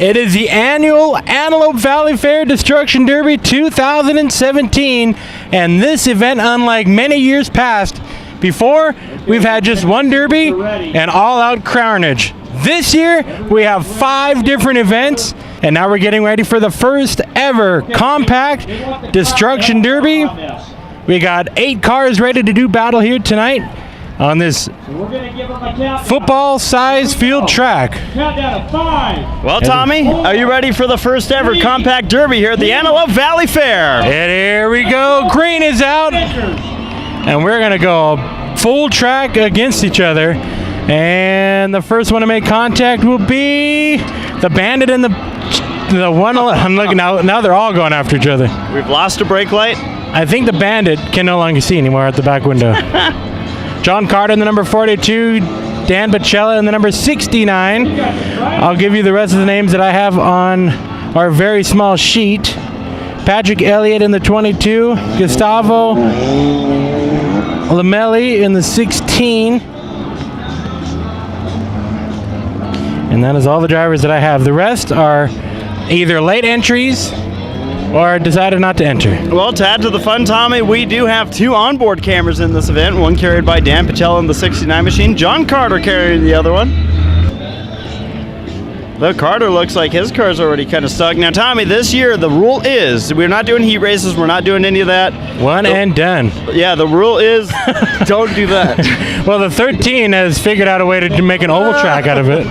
It is the annual Antelope Valley Fair Destruction Derby 2017, and this event, unlike many years past, before we've had just one derby and all-out carnage. This year we have 5 different events, and now we're getting ready for the first ever compact destruction derby. We got 8 cars ready to do battle here tonight on this football-sized field track. Well, Tommy, are you ready for the first ever compact derby here at the Antelope Valley Fair? And here we go. Green is out, and we're going to go full track against each other. And the first one to make contact will be the Bandit and the one. I'm looking now. They're all going after each other. We've lost a brake light. I think the Bandit can no longer see anymore at the back window. John Carter in the number 42, Dan Bacella in the number 69. I'll give you the rest of the names that I have on our very small sheet. Patrick Elliott in the 22, Gustavo Lamelli in the 16. And that is all the drivers that I have. The rest are either late entries or decided not to enter. Well, to add to the fun, Tommy, we do have 2 onboard cameras in this event. One carried by Dan Pachella in the 69 machine. John Carter carrying the other one. Though Carter looks like his car's already kind of stuck. Now, Tommy, this year the rule is we're not doing heat races. We're not doing any of that. One and done. Yeah, the rule is don't do that. Well, the 13 has figured out a way to make an oval track out of it.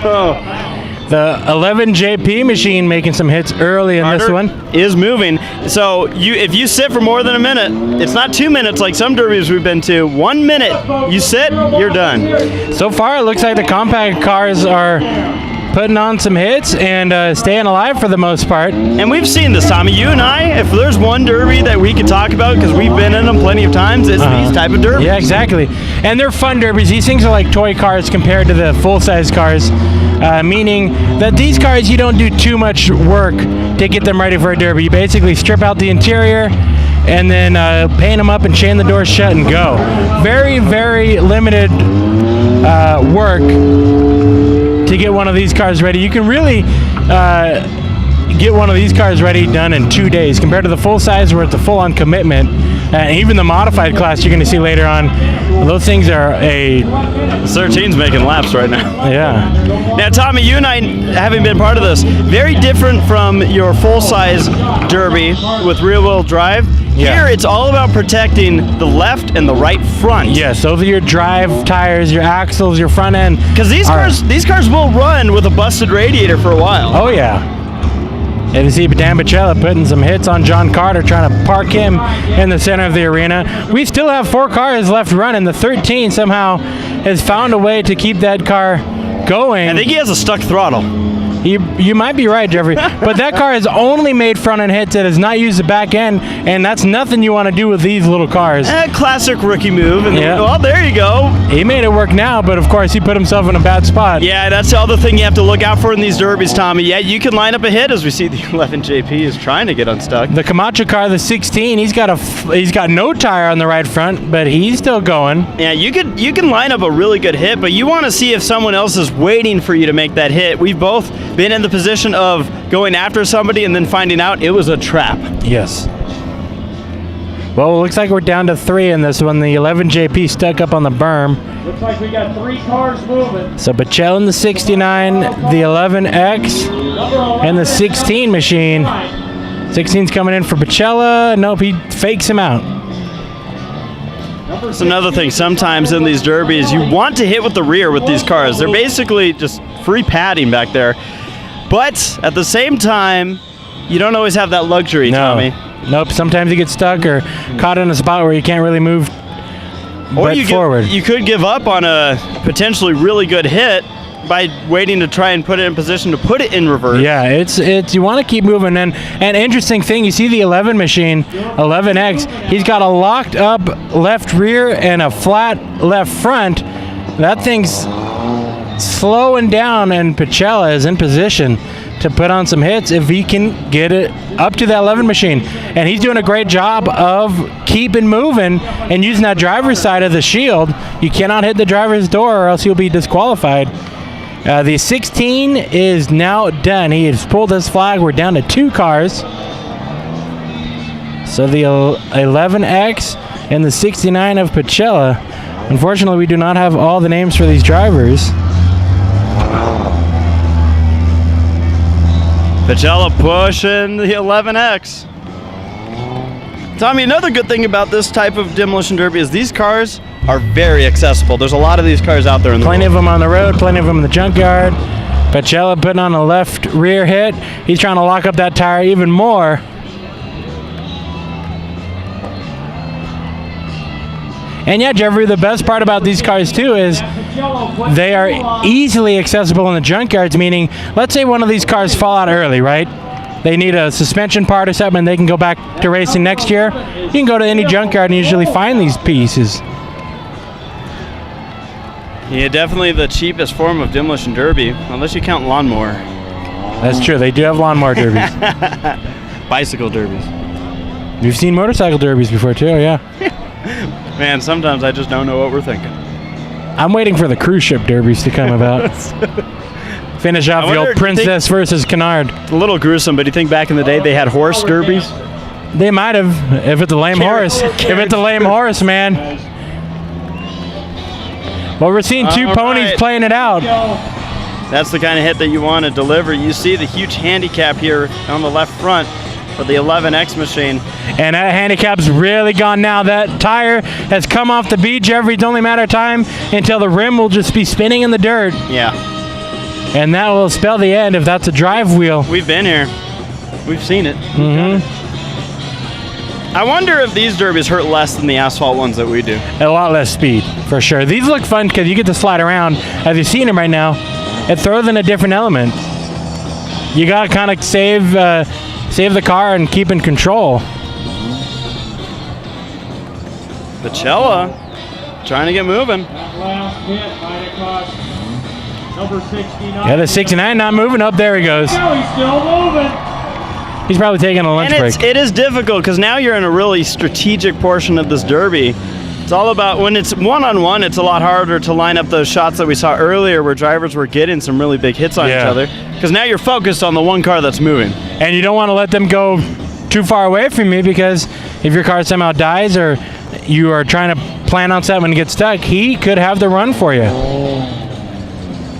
The 11 JP machine making some hits early in this one. Is moving. So if you sit for more than a minute, it's not 2 minutes like some derbies we've been to. 1 minute, you sit, you're done. So far, it looks like the compact cars are putting on some hits and staying alive for the most part. And we've seen this, Tommy. You and I, if there's one derby that we could talk about, because we've been in them plenty of times, it's these type of derbies. Yeah, exactly. And they're fun derbies. These things are like toy cars compared to the full-size cars, meaning that these cars, you don't do too much work to get them ready for a derby. You basically strip out the interior and then paint them up and chain the doors shut and go. Very, very limited work to get one of these cars ready. You can really get one of these cars ready done in 2 days compared to the full size where it's a full-on commitment. And even the modified class you're going to see later on, those things are a... 13's making laps right now. Yeah. Now, Tommy, you and I, having been part of this, very different from your full-size derby with rear-wheel drive. Yeah. Here, it's all about protecting the left and the right front. Yes, those are your drive tires, your axles, your front end. Because these cars will run with a busted radiator for a while. Oh, yeah. And you see Dan Bacella putting some hits on John Carter, trying to park him in the center of the arena. We still have 4 cars left running. The 13 somehow has found a way to keep that car going. I think he has a stuck throttle. You might be right, Jeffrey, but that car has only made front-end hits. It has not used the back end, and that's nothing you want to do with these little cars. Classic rookie move. And yeah. Well, there you go. He made it work now, but of course he put himself in a bad spot. Yeah, that's the other thing you have to look out for in these derbies, Tommy. Yeah, you can line up a hit, as we see the 11 JP is trying to get unstuck. The Camacho car, the 16, he's got no tire on the right front, but he's still going. Yeah, you can line up a really good hit, but you want to see if someone else is waiting for you to make that hit. We've both been in the position of going after somebody and then finding out it was a trap. Yes. Well, it looks like we're down to 3 in this one. The 11 JP stuck up on the berm. Looks like we got 3 cars moving. So Bacella in the 69, the 11X, and the 16 machine. 16's coming in for Bacella. Nope, he fakes him out. That's another thing. Sometimes in these derbies, you want to hit with the rear with these cars. They're basically just free padding back there. But at the same time, you don't always have that luxury, Tommy. Nope. Sometimes you get stuck or caught in a spot where you can't really move forward. You could give up on a potentially really good hit by waiting to try and put it in position to put it in reverse. Yeah, it's you want to keep moving. And an interesting thing, you see the 11 machine, 11X, he's got a locked up left rear and a flat left front. That thing's slowing down, and Bacella is in position to put on some hits if he can get it up to that 11 machine. And he's doing a great job of keeping moving and using that driver's side of the shield. You cannot hit the driver's door or else you'll be disqualified. The 16 is now done. He has pulled his flag. We're down to 2 cars. So the 11X and the 69 of Pacella. Unfortunately, we do not have all the names for these drivers. Pacella pushing the 11X. Tommy, another good thing about this type of demolition derby is these cars are very accessible. There's a lot of these cars out there in the Plenty world. of them on the road, plenty of them in the junkyard. Pacella putting on a left rear hit. He's trying to lock up that tire even more. And yeah, Jeffrey, the best part about these cars too is they are easily accessible in the junkyards, meaning let's say one of these cars fall out early, right? They need a suspension part or something and they can go back to racing next year. You can go to any junkyard and usually find these pieces. Yeah, definitely the cheapest form of demolition derby, unless you count lawnmower. That's true. They do have lawnmower derbies. Bicycle derbies. We've seen motorcycle derbies before too, yeah. Man, sometimes I just don't know what we're thinking. I'm waiting for the cruise ship derbies to come about. Finish off the old Princess versus Canard. It's a little gruesome, but do you think back in the day they had horse derbies? They might have, if it's a lame horse. If it's a lame horse, man. Well, we're seeing 2 All ponies right. playing it out. That's the kind of hit that you want to deliver. You see the huge handicap here on the left front for the 11X machine. And that handicap's really gone now. That tire has come off the beach. It's only a matter of time until the rim will just be spinning in the dirt. Yeah, And that will spell the end if that's a drive wheel. we've been here. We've seen it. Mm-hmm. I wonder if these derbies hurt less than the asphalt ones that we do. A lot less speed, for sure. These look fun because you get to slide around. As you've seen them right now, it throws in a different element. You got to kind of save the car and keep in control. Pacella trying to get moving. Last hit right across number 69. Yeah, the 69 not moving up. There he goes. No, he's still moving. He's probably taking a lunch And break. it is difficult because now you're in a really strategic portion of this derby. It's all about when it's one-on-one, it's a lot harder to line up those shots that we saw earlier where drivers were getting some really big hits on each Yeah. other. Because now you're focused on the one car that's moving. And you don't want to let them go too far away from you because if your car somehow dies or you are trying to plan on something and get stuck, he could have the run for you.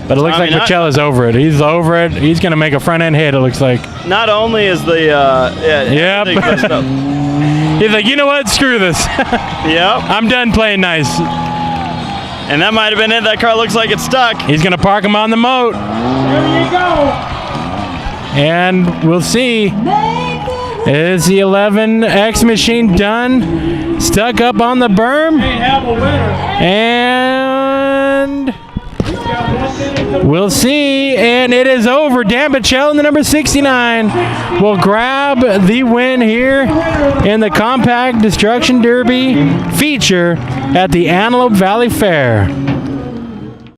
But it looks like Pacella's over it. He's over it. He's going to make a front end hit, it looks like. Not only is the Yep. everything messed up. He's like, you know what? Screw this. Yep. I'm done playing nice. And that might have been it. That car looks like it's stuck. He's going to park him on the moat. There you go. And we'll see. Is the 11X machine done? Stuck up on the berm? Ain't have a winner. And He's got 1 minute to we'll see. And it is over. Dan Pacella in the number 69 will grab the win here in the Compact Destruction Derby feature at the Antelope Valley Fair.